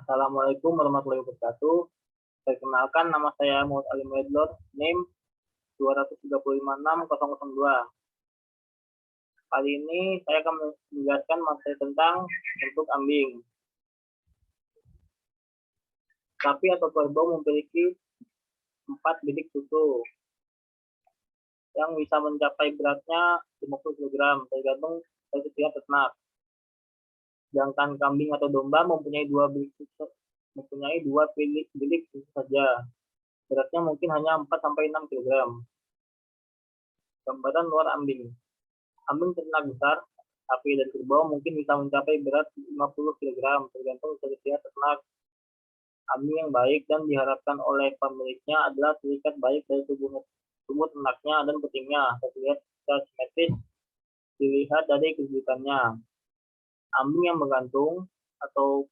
Assalamualaikum warahmatullahi wabarakatuh. Perkenalkan, nama saya Muhammad Ali Medlor, NIM 2356002. Kali ini saya akan menjelaskan materi tentang bentuk ambing. Sapi atau kerbau memiliki 4 bilik susu yang bisa mencapai beratnya 50 kg, tergantung dari setiap ternak. Sedangkan kambing atau domba mempunyai dua bilik susu saja. Beratnya mungkin hanya 4-6 kg. Gambaran luar ambing. Ambing ternak besar, sapi dan kerbau mungkin bisa mencapai berat 50 kg, tergantung dari setiap ternak. Ambing yang baik dan diharapkan oleh pemiliknya adalah terikat baik dari tubuh ternaknya dan putingnya, terlihat secara simetris dilihat dari kejutannya. Ambing yang menggantung atau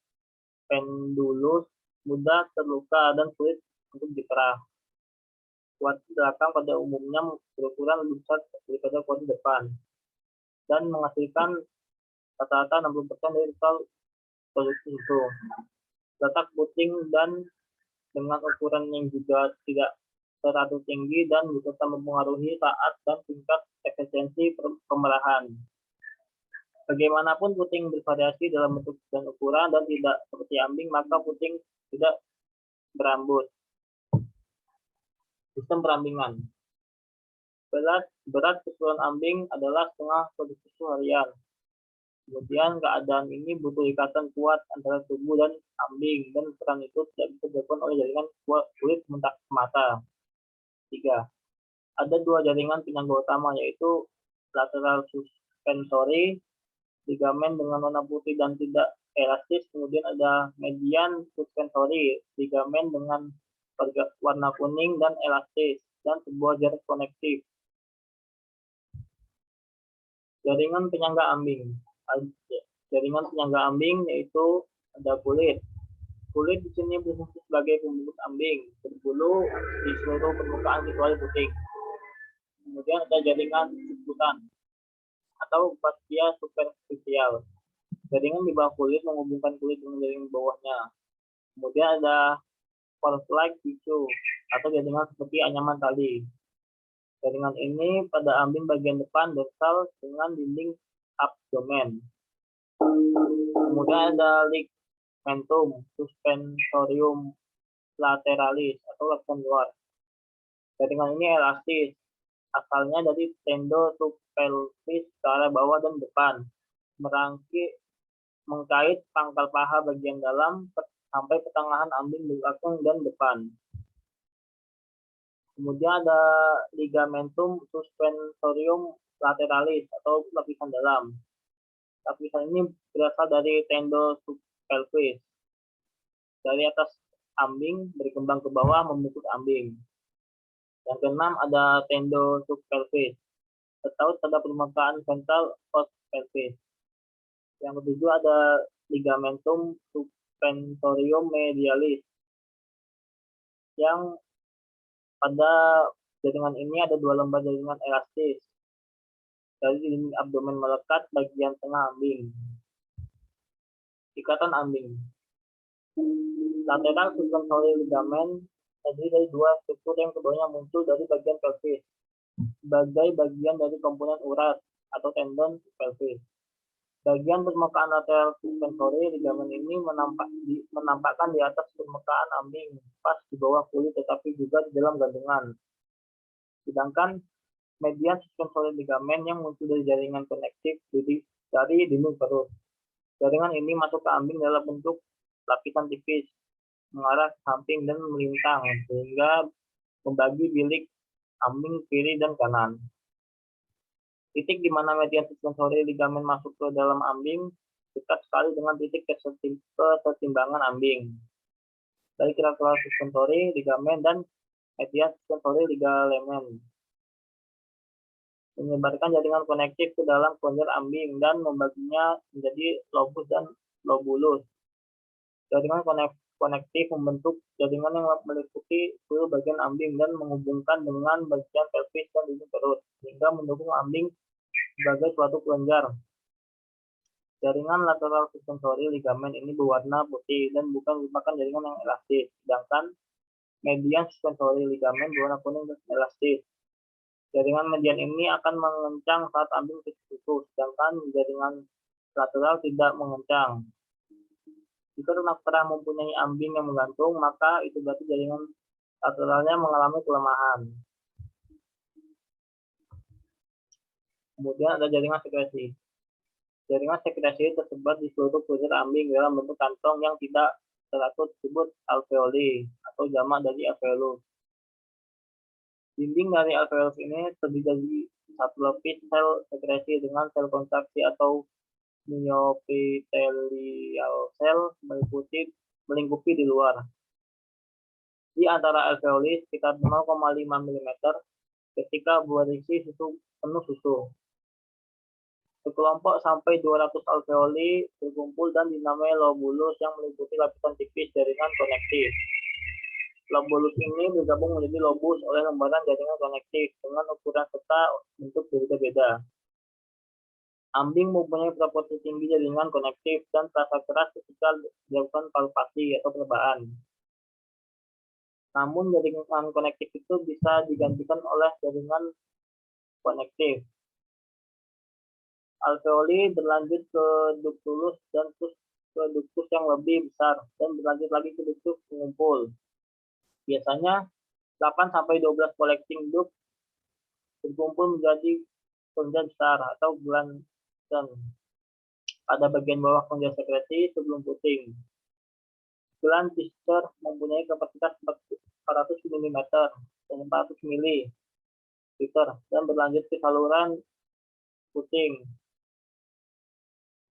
pendulus mudah terluka dan sulit untuk diperah. Kuat belakang pada umumnya berukuran lebih besar daripada kuat depan dan menghasilkan rata-rata 60% dari total produksi susu. Letak puting dan dengan ukuran yang juga tidak terlalu tinggi dan bisa mempengaruhi saat dan tingkat efisiensi pemerahan. Bagaimanapun puting bervariasi dalam bentuk dan ukuran dan tidak seperti ambing, maka puting tidak berambut. Sistem perambingan. Berat keseluruhan ambing adalah setengah produksi susu harian. Kemudian keadaan ini butuh ikatan kuat antara tubuh dan ambing, dan peran itu tidak bisa dilakukan oleh jaringan kulit semata. 3. Ada dua jaringan penyangga utama, yaitu lateral suspensory, ligamen dengan warna putih dan tidak elastis. Kemudian ada median suspensory, ligamen dengan warna kuning dan elastis, dan sebuah jaring konektif. Jaringan penyangga ambing. Jaringan penyangga ambing yaitu ada kulit. Kulit di sini berfungsi sebagai pembungkus ambing, berbulu di seluruh permukaan kecuali puting. Kemudian ada jaringan subkutan atau fascia superficial. Jaringan di bawah kulit menghubungkan kulit dengan jaringan bawahnya. Kemudian ada pores-like tissue atau jaringan seperti anyaman tali. Jaringan ini pada ambing bagian depan dorsal dengan dinding abdomen. Kemudian ada ligamentum suspensorium lateralis atau lapisan luar. Jaringan ini elastis, asalnya dari tendon subpelvis ke arah bawah dan depan, mengkait pangkal paha bagian dalam sampai pertengahan ambing belakang dan depan. Kemudian ada ligamentum suspensorium lateralis atau lapisan dalam. Lapisan ini berasal dari tendon subpelvis. Dari atas ambing berkembang ke bawah membungkus ambing. Yang keenam ada tendon subpelvis. Tertaut pada permukaan ventral os pelvis. Yang ketujuh ada ligamentum suspensorium medialis. Yang pada jaringan ini ada dua lembar jaringan elastis dari dinding abdomen melekat bagian tengah ambing. Ikatan ambing. Lateral suspensory ligamen terdiri dari dua struktur yang keduanya muncul dari bagian pelvis sebagai bagian dari komponen urat atau tendon pelvis. Bagian permukaan lateral suspensory ligamen ini menampakkan di atas permukaan ambing, pas di bawah kulit, tetapi juga di dalam gantungan. Sedangkan median suspensory ligamen yang muncul dari jaringan konektif dari dinding perut. Jaringan ini masuk ke ambing dalam bentuk lapisan tipis, mengarah ke samping dan melintang, sehingga membagi bilik ambing kiri dan kanan. Titik di mana median suspensory ligamen masuk ke dalam ambing dekat sekali dengan titik kesetimbangan ambing. Baik lateral suspensory ligamen dan median suspensory ligamen menyebarkan jaringan konektif ke dalam kelenjar ambing dan membaginya menjadi lobus dan lobulus. Jaringan konektif membentuk jaringan yang meliputi seluruh bagian ambing dan menghubungkan dengan bagian pelvis dan dinding perut, sehingga mendukung ambing sebagai suatu kelenjar. Jaringan lateral suspensory ligamen ini berwarna putih dan bukan merupakan jaringan yang elastis, sedangkan median suspensory ligamen berwarna kuning dan elastis. Jaringan median ini akan mengencang saat ambing susu, sedangkan jaringan lateral tidak mengencang. Jika ternak pernah mempunyai ambing yang menggantung, maka itu berarti jaringan lateralnya mengalami kelemahan. Kemudian ada jaringan sekresi. Jaringan sekresi tersebar di seluruh kulit ambing dalam bentuk kantong yang tidak teratur disebut alveoli atau jamak dari alveolus. Dinding dari alveolus ini terdiri dari satu lapis sel sekresi dengan sel kontraksi atau myopithelial cell melingkupi di luar. Di antara alveoli sekitar 0,5 mm ketika berisi penuh susu. Sekelompok sampai 200 alveoli berkumpul dan dinamai lobulus yang meliputi lapisan tipis jaringan konektif. Lobulus ini bergabung menjadi lobus oleh lembaran jaringan konektif dengan ukuran serta bentuk berbeda-beda. Ambing mempunyai proporsi tinggi jaringan konektif dan terasa keras ketika dilakukan palpasi atau percobaan. Namun jaringan konektif itu bisa digantikan oleh jaringan konektif. Alveoli berlanjut ke ductus dan terus ke ductus yang lebih besar dan berlanjut lagi ke ductus pengumpul. Biasanya 8-12 collecting duct berkumpul menjadi kelenjar besar atau gland pada bagian bawah kelenjar sekresi sebelum puting. Gland Pfister mempunyai kapasitas 400 mm dan 400 ml dan berlanjut ke saluran puting.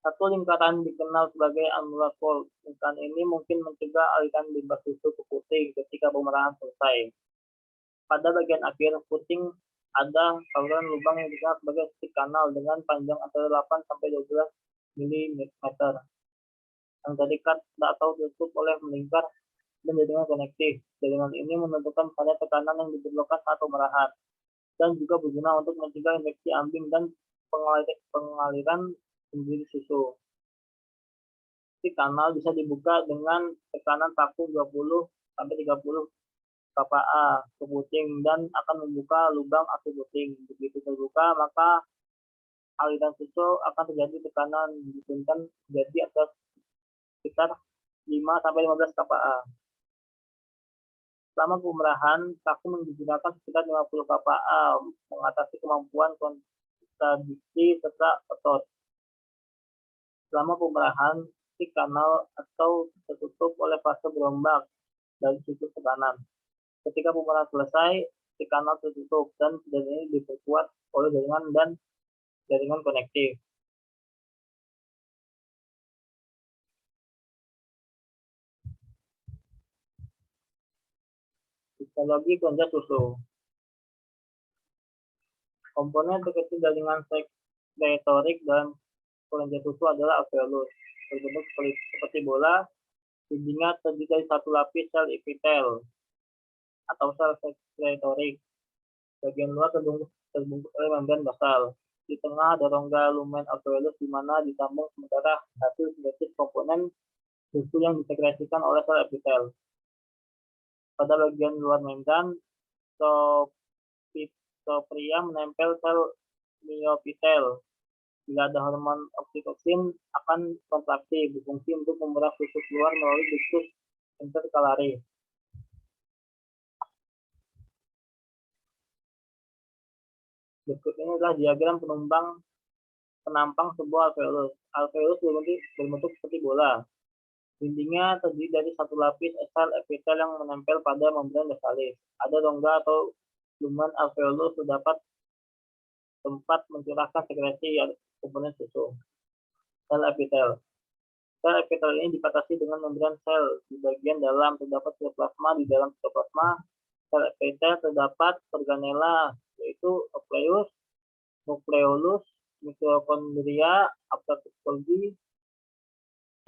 Satu lingkaran dikenal sebagai annular fold. Lingkaran ini mungkin mencegah aliran limbah susu ke puting ketika pemerahan selesai. Pada bagian akhir puting ada saluran lubang yang dikenal sebagai stick kanal dengan panjang antara 8-12 mm yang terikat atau tutup oleh melingkar dan jaringan konektif. Jaringan ini menentukan pada tekanan yang diperlukan saat pemerahan dan juga berguna untuk mencegah infeksi ambing dan pengaliran sendiri susu. Stick kanal bisa dibuka dengan tekanan vakum 20-30 kPa ke puting dan akan membuka lubang asu puting. Begitu terbuka, maka aliran susu akan terjadi tekanan diturunkan jadi atas sekitar 5-15 kPa. Selama pemerahan, vakum digunakan sekitar 50 kPa mengatasi kemampuan kontradiksi serta otot. Selama pemerahan, stick kanal atau tertutup oleh fase berombak dari situs tekanan. Ketika pemerahan selesai, stick kanal tertutup dan jaringan ini diperkuat oleh jaringan dan jaringan konektif. Fisiologi kelenjar susu. Komponen terkecil jaringan sekretorik dalam kelenjar susu adalah alveolus, berbentuk seperti bola. Dindingnya terdiri dari satu lapis sel epitel atau sel sekretorik. Bagian luar terbungkus oleh membran basal. Di tengah ada rongga lumen alveolus di mana disambung sementara hasil sintesis komponen susu yang disekresikan oleh sel epitel. Pada bagian luar membran, mitokondria menempel sel myopitel. Bila ada hormon oksitosin akan kontraksi berfungsi untuk memerah susu keluar melalui ductus intercalaris. Berikut ini adalah diagram penampang sebuah alveolus. Alveolus berbentuk seperti bola. Dindingnya terdiri dari satu lapis sel epitel yang menempel pada membran basalis. Ada rongga atau lumen alveolus terdapat tempat mencurahkan sekresi komponen susu. Sel epitel. Sel epitel ini dibatasi dengan membran sel. Di bagian dalam terdapat sitoplasma. Di dalam sitoplasma sel epitel terdapat organela, yaitu nukleolus, mitokondria, apoptosis Golgi,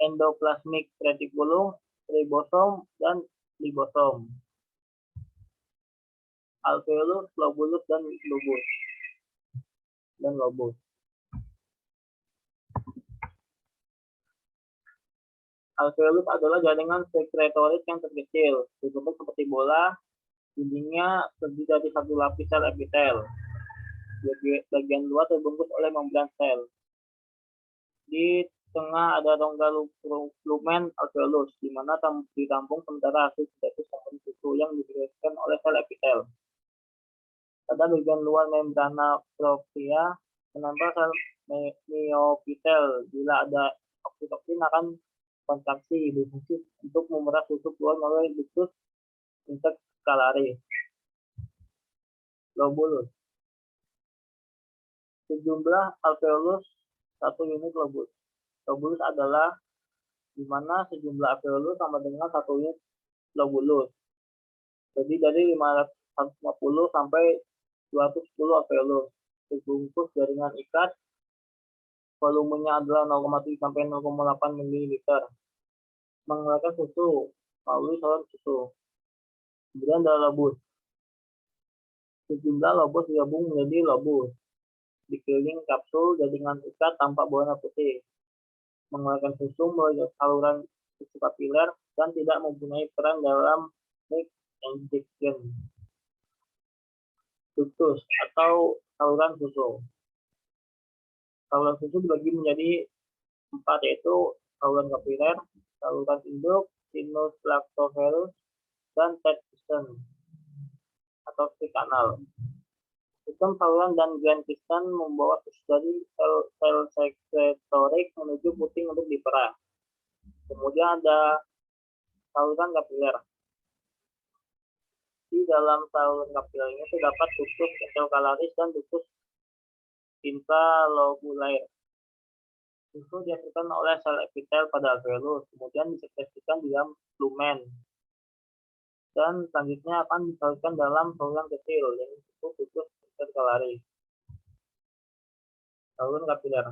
endoplasmic reticulum, ribosom, dan libosom. Alveolus, lobulus, dan lobus. Alveolus adalah jaringan sekretoris yang terkecil, berbentuk seperti bola, dindingnya terdiri dari satu lapis sel epitel. Bagian luar terbungkus oleh membran sel. Di tengah ada rongga lumen alveolus, di mana ditampung sementara hasil sintesis komponen susu yang dihasilkan oleh sel epitel. Pada bagian luar membrana propria menempel sel myopitel. Bila ada oksitoksin akan kontraksi berfungsi untuk memerah susu keluar melalui ductus intercalaris. Lobulus. Sejumlah alveolus satu unit lobulus. Lobulus adalah di mana sejumlah alveolus sama dengan satu unit lobulus. Jadi dari 550 sampai 210 alveolus. Terbungkus jaringan ikat. Volumenya adalah 0,7 sampai 0,8 ml. Mengeluarkan susu melalui saluran susu. Kemudian ada lobus. Sejumlah lobus digabung menjadi lobus. Dikelilingi kapsul jaringan ikat tampak berwarna putih. Mengeluarkan susu melalui saluran susu kapiler dan tidak mempunyai peran dalam milk injection. Ductus atau saluran susu. Saluran susu dibagi menjadi 4, yaitu saluran kapiler, saluran induk, sinus lactoferus, dan tight piston atau kanal. Sistem saluran dan grand piston membawa susu dari sel sekretorik menuju puting untuk diperah. Kemudian ada saluran kapiler. Di dalam saluran kapiler ini terdapat ductus intercalaris dan ductus intralobulair. Susu dihasilkan oleh sel epitel pada alveolus, kemudian disekresikan di dalam lumen, dan selanjutnya akan disalurkan dalam saluran kecil yang disebut ductus intercalaris. Saluran kapiler.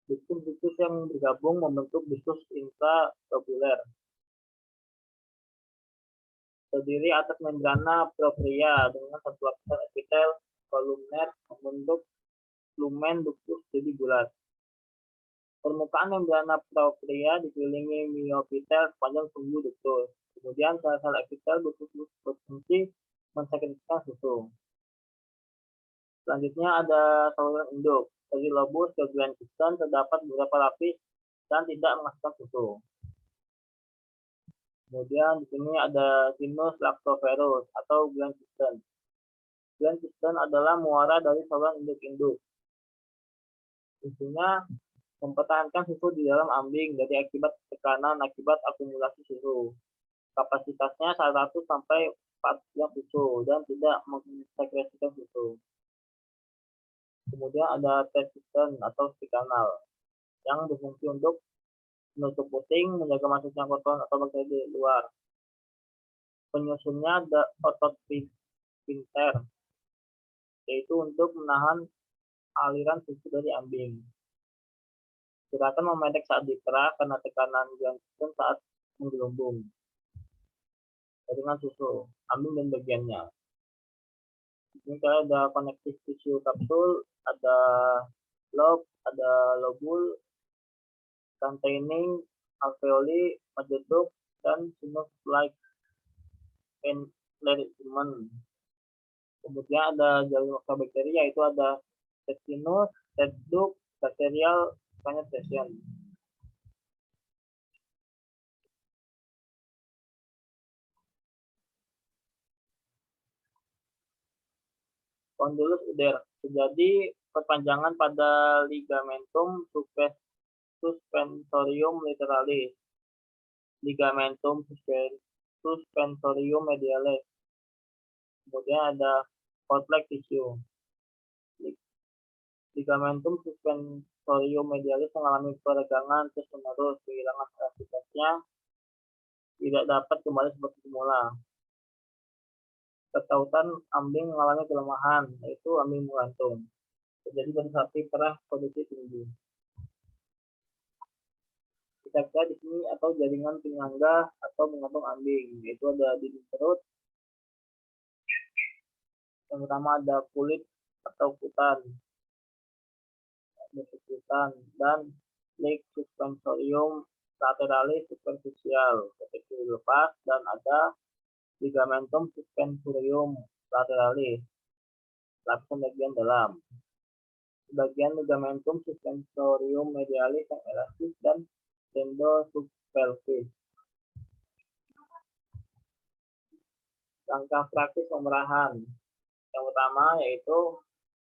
Ductus-ductus yang bergabung membentuk ductus intralobuler. Terdiri atas membrana propria dengan satu lapisan epitel kolumner membentuk lumen ductus jadi bulat. Permukaan membrana propria dikelilingi myopitel sepanjang sumbu ductus. Kemudian sel-sel epitel berfungsi mensekresikan susu. Selanjutnya ada saluran induk. Dari lobus ke grand piston terdapat beberapa lapis dan tidak menghasilkan susu. Kemudian di sini ada sinus lactoferus atau grand piston. Grand piston adalah muara dari saluran induk-induk. Fungsinya mempertahankan susu di dalam ambing dari akibat tekanan akibat akumulasi susu. Kapasitasnya 100 sampai 4 susu dan tidak mensekresikan susu. Kemudian ada tight piston atau kanal yang berfungsi untuk menutup puting, menjaga masuknya kotoran atau bakteri di luar. Penyusunnya ada otot sphincter, yaitu untuk menahan aliran susu dari ambing. Gerakan memendek saat diperah karena tekanan grand piston saat menggelombung. Jaringan susu, ambing dan bagiannya. Ini ada connective tissue kapsul, ada lobe, ada lobul, containing alveoli, majoduct, dan sinus-like enlargement. Kemudian ada jalur bakteri, yaitu ada sinus, duct, bacterial penetration. Kondylus uder terjadi perpanjangan pada ligamentum suspensorium lateralis, ligamentum suspensorium medialis. Kemudian ada complex tissue. Ligamentum suspensorium medialis mengalami peregangan terus-menerus, kehilangan elastisitasnya, tidak dapat kembali seperti semula. Ketautan ambing mengalami kelemahan, yaitu ambing menggantung. Terjadi pada sapi perah produksi tinggi. Kita lihat di sini atau jaringan penyangga atau mengantung ambing, yaitu ada dinding perut. Yang pertama ada kulit atau kutan, dan leg suspensorium lateralis superficial ketika lepas, dan ada ligamentum suspensorium lateralis lapisan bagian dalam. Bagian ligamentum suspensorium medialis yang elastis dan tendon subpelvis. Langkah praktis pemerahan. Yang pertama yaitu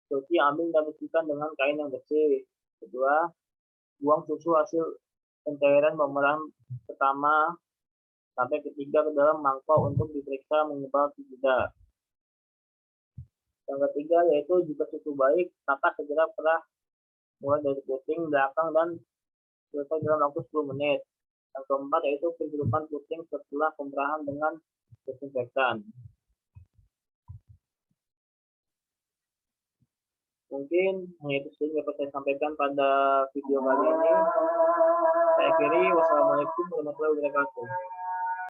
cuci, ambil dan bersihkan dengan kain yang bersih. Kedua, buang susu hasil pencairan pemerahan pertama sampai ketiga ke dalam mangkok untuk diperiksa mengubah atau tidak. Yang ketiga yaitu jika susu baik, maka segera perah mulai dari puting, belakang, dan selesai dalam waktu 10 menit. Yang keempat yaitu pencelupan puting setelah pemerahan dengan desinfektan. Mungkin hanya itu saja yang dapat saya sampaikan pada video kali ini. Saya akhiri, wassalamualaikum warahmatullahi wabarakatuh.